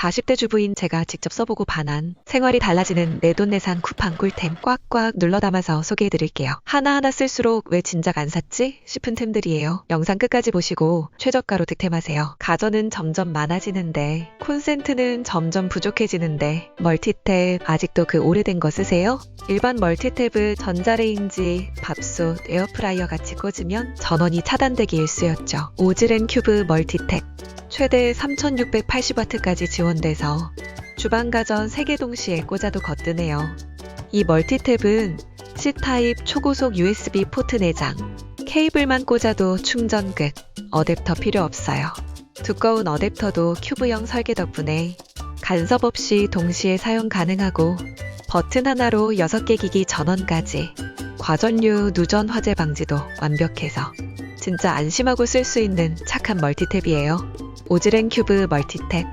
40대 주부인 제가 직접 써보고 반한 생활이 달라지는 내돈내산 쿠팡 꿀템 꽉꽉 눌러 담아서 소개해드릴게요. 하나하나 쓸수록 왜 진작 안 샀지 싶은 템들이에요. 영상 끝까지 보시고 최저가로 득템하세요. 가전은 점점 많아지는데 콘센트는 점점 부족해지는데 멀티탭 아직도 그 오래된 거 쓰세요? 일반 멀티탭은 전자레인지, 밥솥, 에어프라이어 같이 꽂으면 전원이 차단되기 일쑤였죠. 오즈렌 큐브 멀티탭 최대 3680W까지 지원돼서 주방 가전 3개 동시에 꽂아도 거뜬해요. 이 멀티탭은 C타입 초고속 USB 포트 내장, 케이블만 꽂아도 충전 끝, 어댑터 필요 없어요. 두꺼운 어댑터도 큐브형 설계 덕분에 간섭 없이 동시에 사용 가능하고 버튼 하나로 6개 기기 전원까지, 과전류 누전 화재 방지도 완벽해서 진짜 안심하고 쓸 수 있는 착한 멀티탭이에요. 오즈렌 큐브 멀티탭.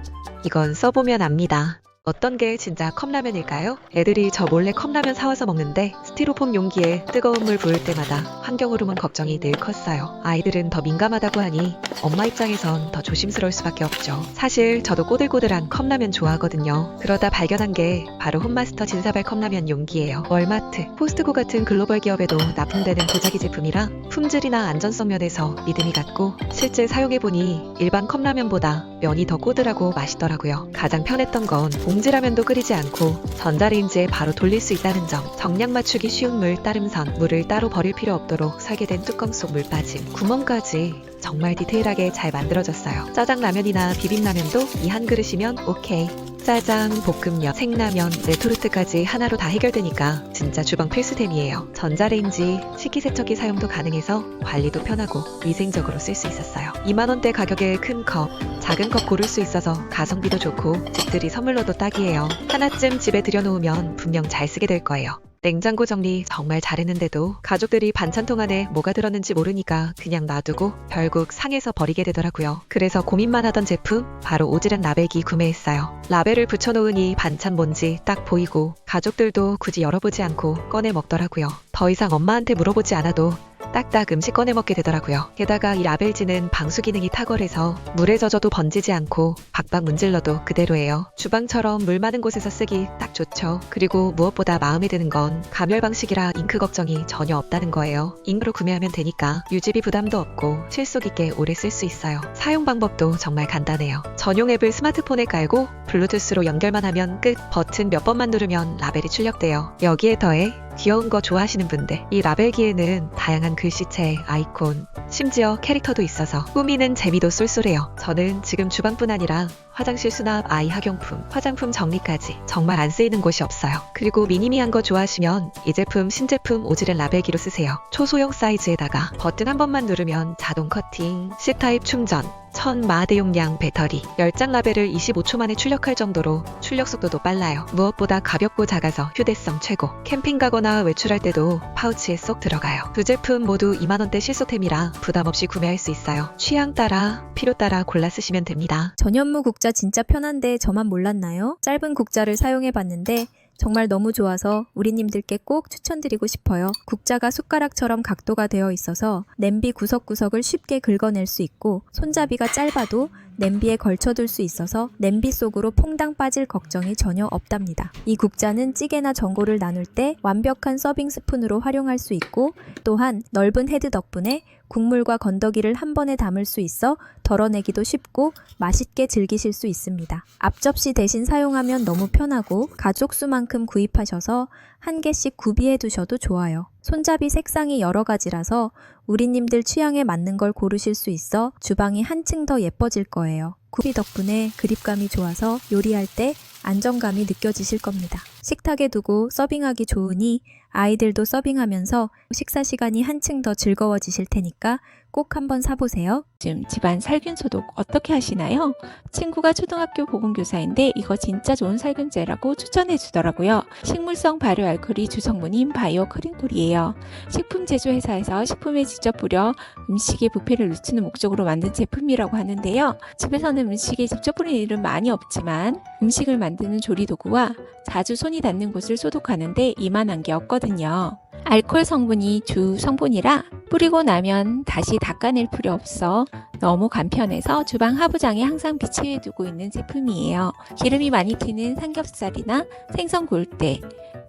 이건 써보면 압니다. 어떤 게 진짜 컵라면일까요? 애들이 저 몰래 컵라면 사와서 먹는데 스티로폼 용기에 뜨거운 물 부을 때마다 환경오염 걱정이 늘 컸어요. 아이들은 더 민감하다고 하니 엄마 입장에선 더 조심스러울 수밖에 없죠. 사실 저도 꼬들꼬들한 컵라면 좋아하거든요. 그러다 발견한 게 바로 홈마스터 진사발 컵라면 용기예요. 월마트, 포스트코 같은 글로벌 기업에도 납품되는 도자기 제품이라 품질이나 안전성 면에서 믿음이 갔고 실제 사용해보니 일반 컵라면보다 면이 더 꼬들하고 맛있더라고요. 가장 편했던 건 봉지라면도 끓이지 않고 전자레인지에 바로 돌릴 수 있다는 점, 정량 맞추기 쉬운 물 따름선, 물을 따로 버릴 필요 없도록 설계된 뚜껑 속 물 빠짐, 구멍까지 정말 디테일하게 잘 만들어졌어요. 짜장라면이나 비빔라면도 이 한 그릇이면 오케이. 짜장, 볶음면, 생라면, 레토르트까지 하나로 다 해결되니까 진짜 주방 필수템이에요. 전자레인지, 식기세척기 사용도 가능해서 관리도 편하고 위생적으로 쓸 수 있었어요. 2만원대 가격에 큰 컵, 작은 컵 고를 수 있어서 가성비도 좋고 집들이 선물로도 딱이에요. 하나쯤 집에 들여놓으면 분명 잘 쓰게 될 거예요. 냉장고 정리 정말 잘했는데도 가족들이 반찬통 안에 뭐가 들었는지 모르니까 그냥 놔두고 결국 상해서 버리게 되더라고요. 그래서 고민만 하던 제품 바로 오즈렌 라벨기 구매했어요. 라벨을 붙여놓으니 반찬 뭔지 딱 보이고 가족들도 굳이 열어보지 않고 꺼내 먹더라고요. 더 이상 엄마한테 물어보지 않아도 딱딱 음식 꺼내 먹게 되더라고요. 게다가 이 라벨지는 방수 기능이 탁월해서 물에 젖어도 번지지 않고 박박 문질러도 그대로예요. 주방처럼 물 많은 곳에서 쓰기 딱 좋죠. 그리고 무엇보다 마음에 드는 건 감열 방식이라 잉크 걱정이 전혀 없다는 거예요. 잉크로 구매하면 되니까 유지비 부담도 없고 실속 있게 오래 쓸 수 있어요. 사용 방법도 정말 간단해요. 전용 앱을 스마트폰에 깔고 블루투스로 연결만 하면 끝. 버튼 몇 번만 누르면 라벨이 출력돼요. 여기에 더해 귀여운 거 좋아하시는 분들, 이 라벨기에는 다양한 글씨체, 아이콘, 심지어 캐릭터도 있어서 꾸미는 재미도 쏠쏠해요. 저는 지금 주방뿐 아니라 화장실 수납, 아이 학용품, 화장품 정리까지 정말 안 쓰이는 곳이 없어요. 그리고 미니미한 거 좋아하시면 이 제품 신제품 오즈렌 라벨기로 쓰세요. 초소형 사이즈에다가 버튼 한 번만 누르면 자동 커팅, C타입 충전, 1000마 대용량 배터리, 10장 라벨을 25초 만에 출력할 정도로 출력 속도도 빨라요. 무엇보다 가볍고 작아서 휴대성 최고. 캠핑 가거나 외출할 때도 파우치에 쏙 들어가요. 두 제품 모두 2만원대 실소템이라 부담 없이 구매할 수 있어요. 취향 따라, 필요 따라 골라 쓰시면 됩니다. 전현무 국자 진짜 편한데 저만 몰랐나요? 짧은 국자를 사용해봤는데 정말 너무 좋아서 우리님들께 꼭 추천드리고 싶어요. 국자가 숟가락처럼 각도가 되어 있어서 냄비 구석구석을 쉽게 긁어낼 수 있고 손잡이가 짧아도 냄비에 걸쳐둘 수 있어서 냄비 속으로 퐁당 빠질 걱정이 전혀 없답니다. 이 국자는 찌개나 전골을 나눌 때 완벽한 서빙 스푼으로 활용할 수 있고 또한 넓은 헤드 덕분에 국물과 건더기를 한 번에 담을 수 있어 덜어내기도 쉽고 맛있게 즐기실 수 있습니다. 앞접시 대신 사용하면 너무 편하고 가족 수만큼 구입하셔서 한 개씩 구비해 두셔도 좋아요. 손잡이 색상이 여러 가지라서 우리님들 취향에 맞는 걸 고르실 수 있어 주방이 한층 더 예뻐질 거예요. 구비 덕분에 그립감이 좋아서 요리할 때 안정감이 느껴지실 겁니다. 식탁에 두고 서빙하기 좋으니 아이들도 서빙하면서 식사 시간이 한층 더 즐거워지실 테니까 꼭 한번 사보세요. 요즘 집안 살균 소독 어떻게 하시나요? 친구가 초등학교 보건교사인데 이거 진짜 좋은 살균제라고 추천해 주더라고요. 식물성 발효 알코올이 주성분인 바이오 크린콜이에요. 식품 제조회사에서 식품에 직접 뿌려 음식의 부패를 늦추는 목적으로 만든 제품이라고 하는데요. 집에서는 음식에 직접 뿌리는 일은 많이 없지만 음식을 만드는 조리도구와 자주 손이 닿는 곳을 소독하는데 이만한 게 없거든요. 알코올 성분이 주 성분이라 뿌리고 나면 다시 닦아낼 필요 없어 너무 간편해서 주방 하부장에 항상 비치해 두고 있는 제품이에요. 기름이 많이 튀는 삼겹살이나 생선 구울 때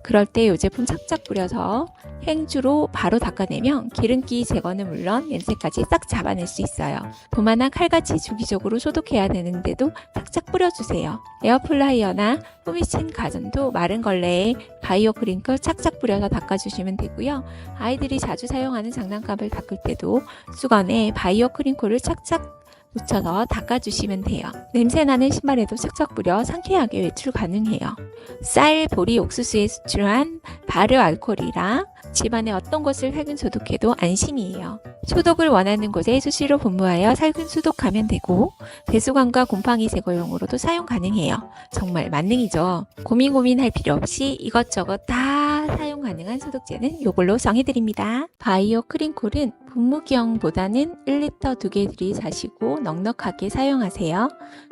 그럴 때 이 제품 착착 뿌려서 행주로 바로 닦아내면 기름기 제거는 물론 냄새까지 싹 잡아낼 수 있어요. 도마나 칼같이 주기적으로 소독해야 되는데도 착착 뿌려주세요. 에어프라이어나 후미친 가전도 마른 걸레에 바이오 크링클 착착 뿌려서 닦아주시면 되고요. 아이들이 자주 사용하는 장난감을 닦을 때도 수건에 바이오 크링클을 착착 묻혀서 닦아주시면 돼요. 냄새나는 신발에도 착착 뿌려 상쾌하게 외출 가능해요. 쌀, 보리, 옥수수에 수출한 발효 알코올이라 집안의 어떤 곳을 살균 소독해도 안심이에요. 소독을 원하는 곳에 수시로 분무하여 살균 소독하면 되고 배수관과 곰팡이 제거용으로도 사용 가능해요. 정말 만능이죠. 고민할 필요 없이 이것저것 다 사용 가능한 소독제는 이걸로 정해드립니다. 바이오 크린콜은 분무기형보다는 1리터 2개 사시고 넉넉하게 사용하세요.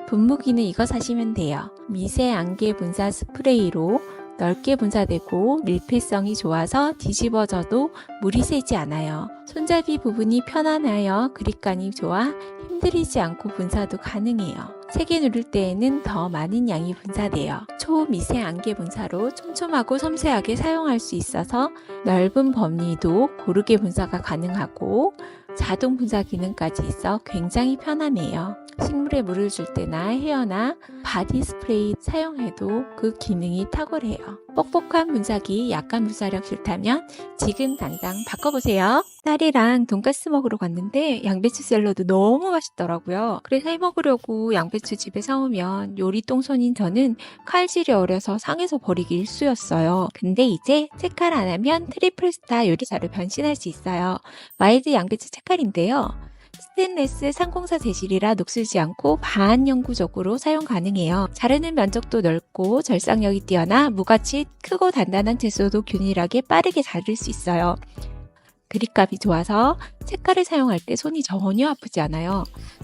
분무기는 이거 사시면 돼요. 미세 안개 분사 스프레이로 넓게 분사되고 밀폐성이 좋아서 뒤집어져도 물이 새지 않아요. 손잡이 부분이 편안하여 그립감이 좋아 힘들이지 않고 분사도 가능해요. 세게 누를 때에는 더 많은 양이 분사돼요. 초미세 안개 분사로 촘촘하고 섬세하게 사용할 수 있어서 넓은 범위도 고르게 분사가 가능하고 자동 분사 기능까지 있어 굉장히 편하네요. 식물에 물을 줄 때나 헤어나 바디 스프레이 사용해도 그 기능이 탁월해요. 뻑뻑한 분사기 약간 분사력 싫다면 지금 당장 바꿔보세요. 딸이랑 돈가스 먹으러 갔는데 양배추 샐러드 너무 맛있더라고요. 그래서 해먹으려고 양배추 집에 사오면 요리 똥손인 저는 칼질이 어려서 상해서 버리기 일쑤였어요. 근데 이제 채칼 안 하면 트리플 스타 요리사로 변신할 수 있어요. 마일드 양배추 채칼인데요. 스테인레스 304 재질이라 녹슬지 않고 반영구적으로 사용 가능해요. 자르는 면적도 넓고 절삭력이 뛰어나 무같이 크고 단단한 채소도 균일하게 빠르게 자를 수 있어요. 그립감이 좋아서 채칼을 사용할 때 손이 전혀 아프지 않아요.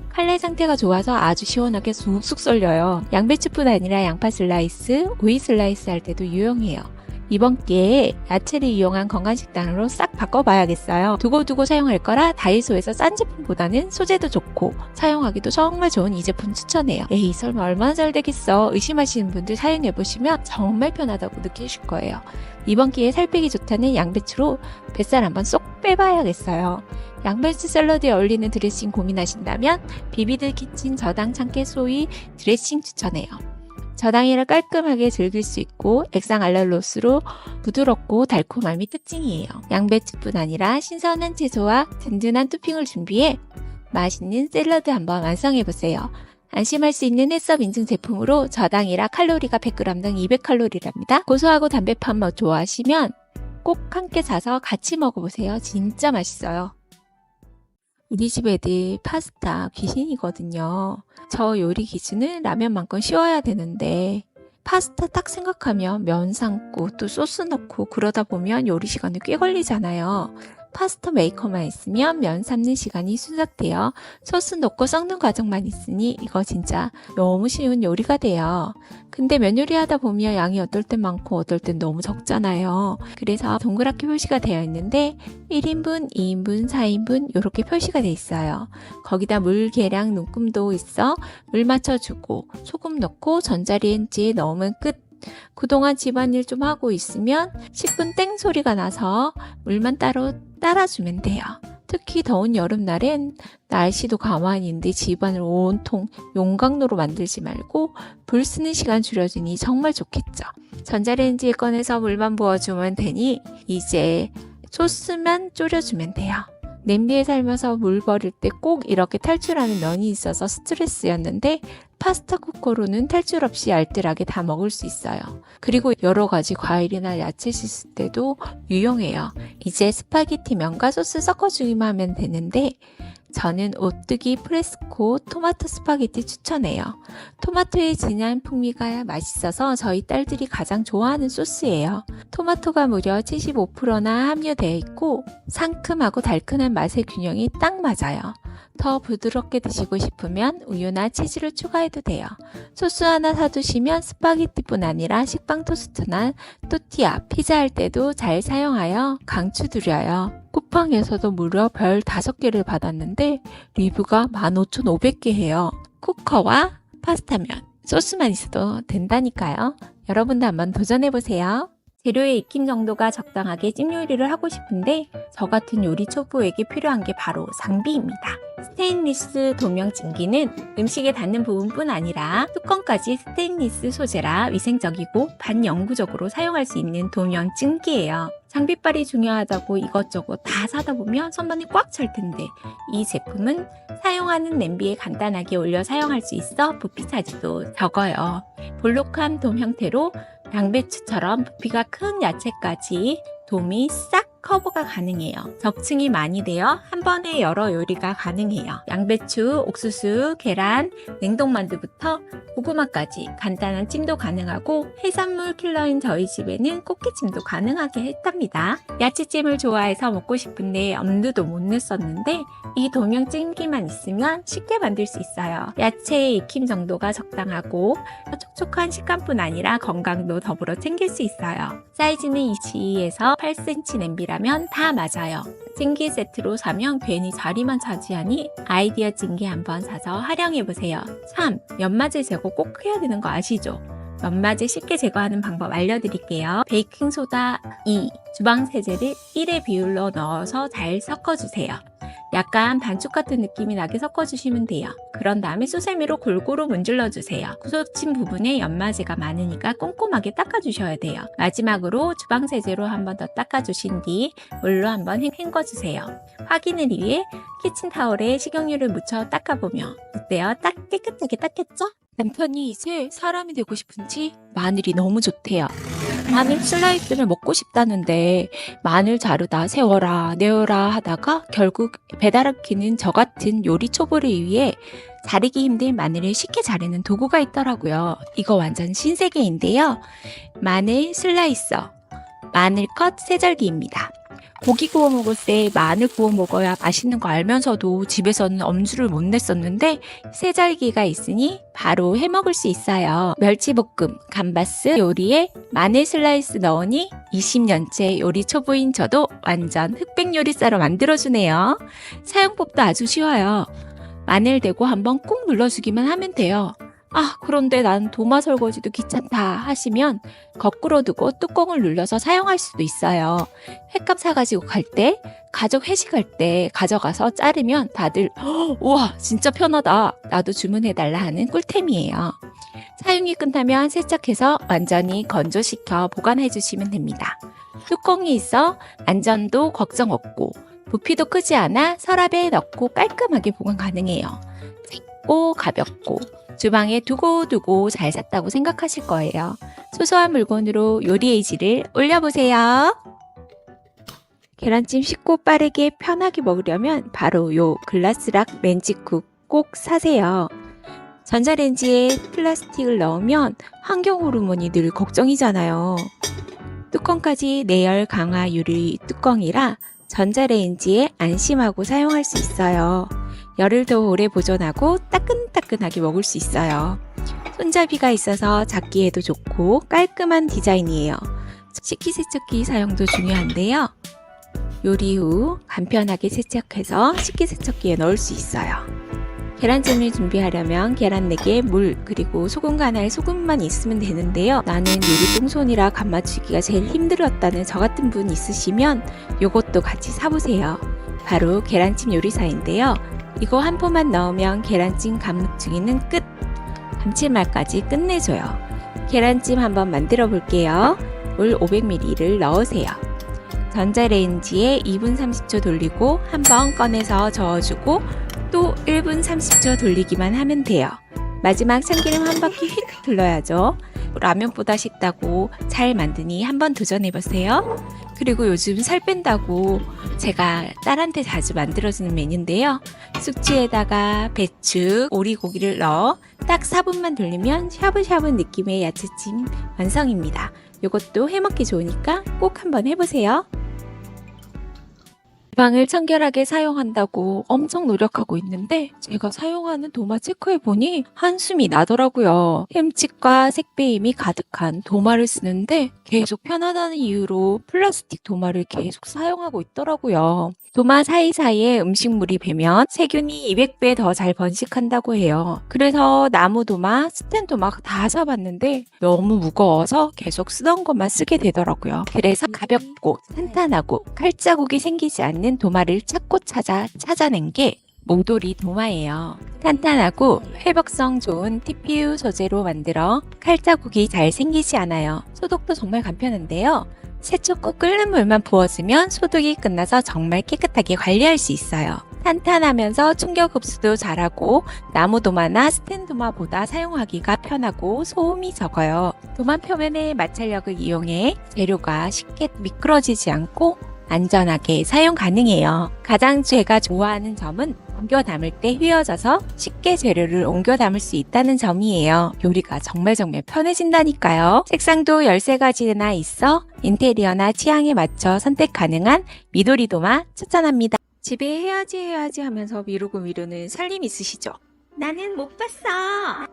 칼날 상태가 좋아서 아주 시원하게 쑥쑥 썰려요. 양배추뿐 아니라 양파 슬라이스, 오이 슬라이스 할 때도 유용해요. 이번 기회에 야채를 이용한 건강식단으로 싹 바꿔봐야겠어요. 두고두고 사용할 거라 다이소에서 싼 제품보다는 소재도 좋고 사용하기도 정말 좋은 이 제품 추천해요. 에이 설마 얼마나 잘 되겠어 의심하시는 분들 사용해보시면 정말 편하다고 느끼실 거예요. 이번 기회에 살 빼기 좋다는 양배추로 뱃살 한번 쏙 빼봐야겠어요. 양배추 샐러드에 어울리는 드레싱 고민하신다면 비비드 키친 저당 참깨 소이 드레싱 추천해요. 저당이라 깔끔하게 즐길 수 있고 액상 알랄로스로 부드럽고 달콤함이 특징이에요. 양배추뿐 아니라 신선한 채소와 든든한 토핑을 준비해 맛있는 샐러드 한번 완성해보세요. 안심할 수 있는 햇섭 인증 제품으로 저당이라 칼로리가 100g 당 200칼로리랍니다. 고소하고 담백한 맛 좋아하시면 꼭 함께 사서 같이 먹어보세요. 진짜 맛있어요. 우리 집 애들 파스타 귀신이거든요. 저 요리 기준은 라면만큼 쉬워야 되는데 파스타 딱 생각하면 면 삶고 또 소스 넣고 그러다 보면 요리 시간이 꽤 걸리잖아요. 파스타 메이커만 있으면 면 삶는 시간이 순삭돼요. 소스 넣고 섞는 과정만 있으니 이거 진짜 너무 쉬운 요리가 돼요. 근데 면 요리하다 보면 양이 어떨 땐 많고 어떨 땐 너무 적잖아요. 그래서 동그랗게 표시가 되어 있는데 1인분, 2인분, 4인분 이렇게 표시가 되어 있어요. 거기다 물 계량 눈금도 있어 물 맞춰주고 소금 넣고 전자레인지에 넣으면 끝. 그동안 집안일 좀 하고 있으면 10분 땡 소리가 나서 물만 따로 따라주면 돼요. 특히 더운 여름날엔 날씨도 가만히인데 집안을 온통 용광로로 만들지 말고 불 쓰는 시간 줄여주니 정말 좋겠죠. 전자레인지에 꺼내서 물만 부어주면 되니 이제 소스만 졸여주면 돼요. 냄비에 삶아서 물 버릴 때 꼭 이렇게 탈출하는 면이 있어서 스트레스였는데 파스타 쿠커로는 탈출 없이 알뜰하게 다 먹을 수 있어요. 그리고 여러 가지 과일이나 야채 씻을 때도 유용해요. 이제 스파게티 면과 소스 섞어주기만 하면 되는데 저는 오뚜기 프레스코 토마토 스파게티 추천해요. 토마토의 진한 풍미가 맛있어서 저희 딸들이 가장 좋아하는 소스예요. 토마토가 무려 75%나 함유되어 있고 상큼하고 달큰한 맛의 균형이 딱 맞아요. 더 부드럽게 드시고 싶으면 우유나 치즈를 추가해도 돼요. 소스 하나 사두시면 스파게티뿐 아니라 식빵 토스트나 또띠아, 피자 할 때도 잘 사용하여 강추드려요. 쿠팡에서도 무려 별 5개를 받았는데 리뷰가 15,500개예요. 쿠커와 파스타면, 소스만 있어도 된다니까요. 여러분도 한번 도전해보세요. 재료의 익힘 정도가 적당하게 찜 요리를 하고 싶은데 저 같은 요리 초보에게 필요한 게 바로 장비입니다. 스테인리스 도명 찜기는 음식에 닿는 부분뿐 아니라 뚜껑까지 스테인리스 소재라 위생적이고 반영구적으로 사용할 수 있는 도명 찜기예요. 장비빨이 중요하다고 이것저것 다 사다 보면 손만이 꽉 찰 텐데 이 제품은 사용하는 냄비에 간단하게 올려 사용할 수 있어 부피 차지도 적어요. 볼록한 돔 형태로 양배추처럼 부피가 큰 야채까지 돔이 싹 커버가 가능해요. 적층이 많이 되어 한 번에 여러 요리가 가능해요. 양배추, 옥수수, 계란, 냉동만두부터 고구마까지 간단한 찜도 가능하고 해산물 킬러인 저희 집에는 꽃게찜도 가능하게 했답니다. 야채찜을 좋아해서 먹고 싶은데 엄두도 못 냈었는데 이 도명 찜기만 있으면 쉽게 만들 수 있어요. 야채의 익힘 정도가 적당하고 촉촉한 식감뿐 아니라 건강도 더불어 챙길 수 있어요. 사이즈는 22에서 8cm 냄비라면 다 맞아요. 찜기 세트로 사면 괜히 자리만 차지하니 아이디어 찜기 한번 사서 활용해보세요. 참, 연마제 제거 꼭 해야 되는 거 아시죠? 연마제 쉽게 제거하는 방법 알려드릴게요. 베이킹소다 2, 주방세제를 1의 비율로 넣어서 잘 섞어주세요. 약간 반죽 같은 느낌이 나게 섞어주시면 돼요. 그런 다음에 수세미로 골고루 문질러주세요. 구석진 부분에 연마제가 많으니까 꼼꼼하게 닦아주셔야 돼요. 마지막으로 주방세제로 한 번 더 닦아주신 뒤 물로 한번 헹궈주세요. 확인을 위해 키친타올에 식용유를 묻혀 닦아보며 어때요? 딱 깨끗하게 닦였죠? 남편이 이제 사람이 되고 싶은지 마늘이 너무 좋대요. 마늘 슬라이스를 먹고 싶다는데 마늘 자르다 세워라 내어라 하다가 결국 배달시키는 저 같은 요리 초보를 위해 자르기 힘든 마늘을 쉽게 자르는 도구가 있더라고요. 이거 완전 신세계인데요. 마늘 슬라이서, 마늘컷 세절기입니다. 고기 구워 먹을 때 마늘 구워 먹어야 맛있는 거 알면서도 집에서는 엄두를 못 냈었는데 세절기가 있으니 바로 해 먹을 수 있어요. 멸치볶음, 감바스 요리에 마늘 슬라이스 넣으니 20년째 요리 초보인 저도 완전 흑백 요리사로 만들어주네요. 사용법도 아주 쉬워요. 마늘 대고 한번 꾹 눌러주기만 하면 돼요. 아, 그런데 난 도마 설거지도 귀찮다 하시면 거꾸로 두고 뚜껑을 눌러서 사용할 수도 있어요. 횟감 사가지고 갈 때, 가족 회식할 때 가져가서 자르면 다들 우와 진짜 편하다 나도 주문해달라 하는 꿀템이에요. 사용이 끝나면 세척해서 완전히 건조시켜 보관해주시면 됩니다. 뚜껑이 있어 안전도 걱정 없고 부피도 크지 않아 서랍에 넣고 깔끔하게 보관 가능해요. 작고 가볍고 주방에 두고두고 잘 샀다고 생각하실 거예요. 소소한 물건으로 요리의 질을 올려보세요. 계란찜 쉽고 빠르게 편하게 먹으려면 바로 요 글라스락 렌지쿡 꼭 사세요. 전자레인지에 플라스틱을 넣으면 환경 호르몬이 늘 걱정이잖아요. 뚜껑까지 내열 강화 유리 뚜껑이라 전자레인지에 안심하고 사용할 수 있어요. 열을 더 오래 보존하고 따끈따끈하게 먹을 수 있어요. 손잡이가 있어서 잡기에도 좋고 깔끔한 디자인이에요. 식기세척기 사용도 중요한데요. 요리 후 간편하게 세척해서 식기세척기에 넣을 수 있어요. 계란찜을 준비하려면 계란 4개, 물, 그리고 소금 간할 소금만 있으면 되는데요. 나는 요리 똥손이라 간 맞추기가 제일 힘들었다는 저 같은 분 있으시면 요것도 같이 사보세요. 바로 계란찜 요리사인데요. 이거 한 포만 넣으면 계란찜 간무충이는 끝! 감칠맛까지 끝내줘요. 계란찜 한번 만들어 볼게요. 물 500ml를 넣으세요. 전자레인지에 2분 30초 돌리고 한번 꺼내서 저어주고 또 1분 30초 돌리기만 하면 돼요. 마지막 참기름 한 바퀴 휙 둘러야죠. 라면보다 쉽다고 잘 만드니 한번 도전해보세요. 그리고 요즘 살 뺀다고 제가 딸한테 자주 만들어주는 메뉴인데요. 숙주에다가 배추, 오리고기를 넣어 딱 4분만 돌리면 샤브샤브 느낌의 야채찜 완성입니다. 이것도 해먹기 좋으니까 꼭 한번 해보세요. 주방을 청결하게 사용한다고 엄청 노력하고 있는데 제가 사용하는 도마 체크해보니 한숨이 나더라고요. 흠집과 색배임이 가득한 도마를 쓰는데 계속 편하다는 이유로 플라스틱 도마를 계속 사용하고 있더라고요. 도마 사이사이에 음식물이 배면 세균이 200배 더 잘 번식한다고 해요. 그래서 나무 도마, 스텐 도마 다 사봤는데 너무 무거워서 계속 쓰던 것만 쓰게 되더라고요. 그래서 가볍고 탄탄하고 칼자국이 생기지 않는 도마를 찾아낸 게 모도리 도마예요. 탄탄하고 회복성 좋은 TPU 소재로 만들어 칼자국이 잘 생기지 않아요. 소독도 정말 간편한데요. 세척 후 끓는 물만 부어주면 소독이 끝나서 정말 깨끗하게 관리할 수 있어요. 탄탄하면서 충격 흡수도 잘하고 나무 도마나 스텐 도마보다 사용하기가 편하고 소음이 적어요. 도마 표면의 마찰력을 이용해 재료가 쉽게 미끄러지지 않고 안전하게 사용 가능해요. 가장 제가 좋아하는 점은 옮겨 담을 때 휘어져서 쉽게 재료를 옮겨 담을 수 있다는 점이에요. 요리가 정말 편해진다니까요. 색상도 13가지나 있어 인테리어나 취향에 맞춰 선택 가능한 미도리 도마 추천합니다. 집에 해야지 하면서 미루는 살림 있으시죠? 나는 못 봤어.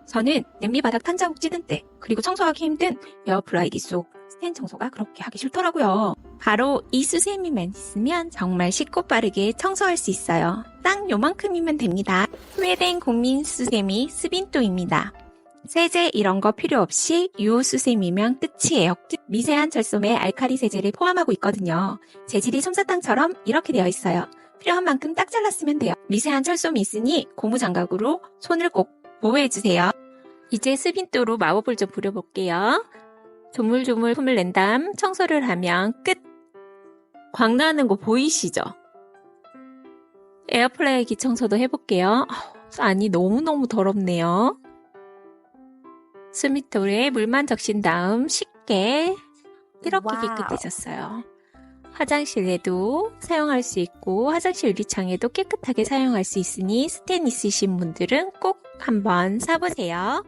저는 냄비 바닥 탄자국 찌든 때 그리고 청소하기 힘든 에어프라이기 속 스텐 청소가 그렇게 하기 싫더라고요. 바로 이 수세미만 있으면 정말 쉽고 빠르게 청소할 수 있어요. 딱 요만큼이면 됩니다. 스웨덴 국민 수세미 스빈토입니다. 세제 이런 거 필요 없이 유호 수세미면 끝이에요. 미세한 철솜에 알칼리 세제를 포함하고 있거든요. 재질이 솜사탕처럼 이렇게 되어 있어요. 필요한 만큼 딱 잘랐으면 돼요. 미세한 철솜이 있으니 고무장갑으로 손을 꼭 보호해주세요. 이제 스빈토로 마법을 좀 부려볼게요. 조물조물 폼을 낸 다음 청소를 하면 끝! 광나는 거 보이시죠? 에어프라이기 청소도 해볼게요. 아니 너무너무 더럽네요. 스미토에 물만 적신 다음 쉽게 이렇게 깨끗해졌어요. 화장실에도 사용할 수 있고 화장실 유리창에도 깨끗하게 사용할 수 있으니 스텐 있으신 분들은 꼭 한번 사보세요.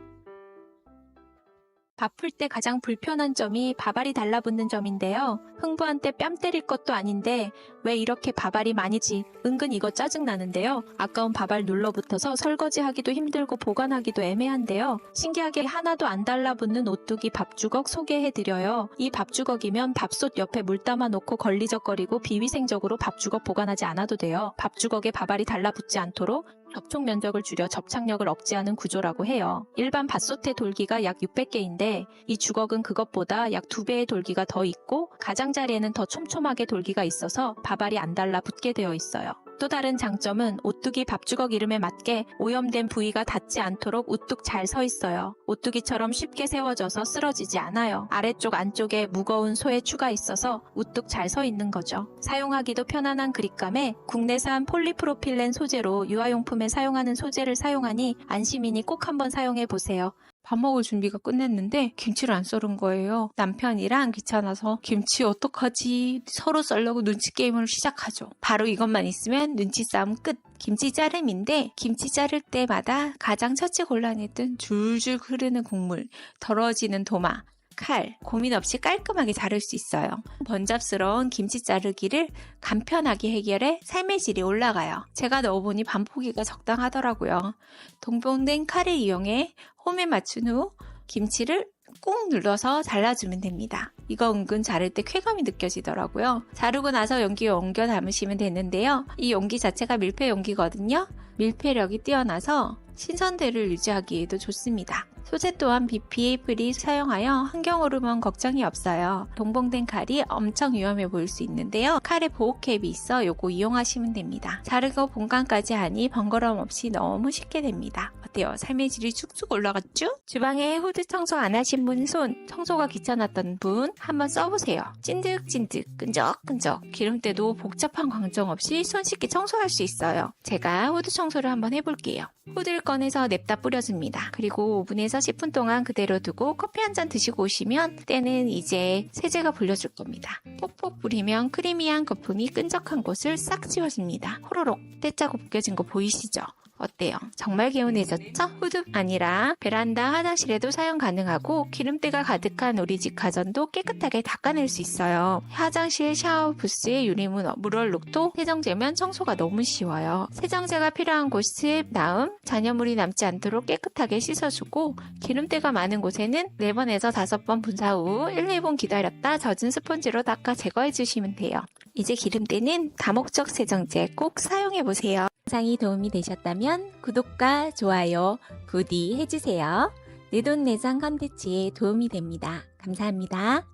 밥 풀 때 가장 불편한 점이 밥알이 달라붙는 점인데요. 흥부한테 뺨 때릴 것도 아닌데 왜 이렇게 밥알이 많이지? 은근 이거 짜증나는데요. 아까운 밥알 눌러붙어서 설거지하기도 힘들고 보관하기도 애매한데요. 신기하게 하나도 안 달라붙는 오뚜기 밥주걱 소개해드려요. 이 밥주걱이면 밥솥 옆에 물 담아 놓고 걸리적거리고 비위생적으로 밥주걱 보관하지 않아도 돼요. 밥주걱에 밥알이 달라붙지 않도록 접촉 면적을 줄여 접착력을 억제하는 구조라고 해요. 일반 밭솥의 돌기가 약 600개인데 이 주걱은 그것보다 약 2배의 돌기가 더 있고 가장자리에는 더 촘촘하게 돌기가 있어서 밥알이 안 달라붙게 되어 있어요. 또 다른 장점은 오뚜기 밥주걱 이름에 맞게 오염된 부위가 닿지 않도록 우뚝 잘 서 있어요. 오뚜기처럼 쉽게 세워져서 쓰러지지 않아요. 아래쪽 안쪽에 무거운 소해추가 있어서 우뚝 잘 서 있는 거죠. 사용하기도 편안한 그립감에 국내산 폴리프로필렌 소재로 유아용품에 사용하는 소재를 사용하니 안심이니 꼭 한번 사용해 보세요. 밥 먹을 준비가 끝냈는데 김치를 안 썰은 거예요. 남편이랑 귀찮아서 김치 어떡하지? 서로 썰려고 눈치 게임을 시작하죠. 바로 이것만 있으면 눈치 싸움 끝. 김치 자름인데 김치 자를 때마다 가장 첫째 곤란했던 줄줄 흐르는 국물, 더러워지는 도마, 칼, 고민 없이 깔끔하게 자를 수 있어요. 번잡스러운 김치 자르기를 간편하게 해결해 삶의 질이 올라가요. 제가 넣어보니 반포기가 적당하더라고요. 동봉된 칼을 이용해 홈에 맞춘 후 김치를 꾹 눌러서 잘라주면 됩니다. 이거 은근 자를 때 쾌감이 느껴지더라고요. 자르고 나서 용기에 옮겨 담으시면 되는데요. 이 용기 자체가 밀폐 용기거든요. 밀폐력이 뛰어나서 신선도를 유지하기에도 좋습니다. 소재 또한 BPA 프리 사용하여 환경오염 걱정이 없어요. 동봉된 칼이 엄청 위험해 보일 수 있는데요. 칼에 보호캡이 있어 요거 이용하시면 됩니다. 자르고 본관까지 하니 번거로움 없이 너무 쉽게 됩니다. 어때요? 삶의 질이 쭉쭉 올라갔죠? 주방에 후드 청소 안 하신 분 손, 청소가 귀찮았던 분 한번 써보세요. 찐득찐득, 끈적끈적, 기름때도 복잡한 광정 없이 손쉽게 청소할 수 있어요. 제가 후드 청소를 한번 해볼게요. 후드를 꺼내서 냅다 뿌려줍니다. 그리고 오븐에서 10분 동안 그대로 두고 커피 한 잔 드시고 오시면 때는 이제 세제가 불려줄 겁니다. 뽁뽁 뿌리면 크리미한 거품이 끈적한 곳을 싹 지워집니다. 호로록 때짜고 벗겨진 거 보이시죠? 어때요? 정말 개운해졌죠? 후드 아니라 베란다, 화장실에도 사용 가능하고 기름때가 가득한 우리 집 가전도 깨끗하게 닦아낼 수 있어요. 화장실 샤워 부스의 유리문 물얼룩도 세정제면 청소가 너무 쉬워요. 세정제가 필요한 곳에 나음 잔여물이 남지 않도록 깨끗하게 씻어주고 기름때가 많은 곳에는 4번에서 5번 분사 후 1, 2분 기다렸다 젖은 스펀지로 닦아 제거해주시면 돼요. 이제 기름때는 다목적 세정제 꼭 사용해보세요. 영상이 도움이 되셨다면 구독과 좋아요 부디 해주세요. 내돈내산 컨텐츠에 도움이 됩니다. 감사합니다.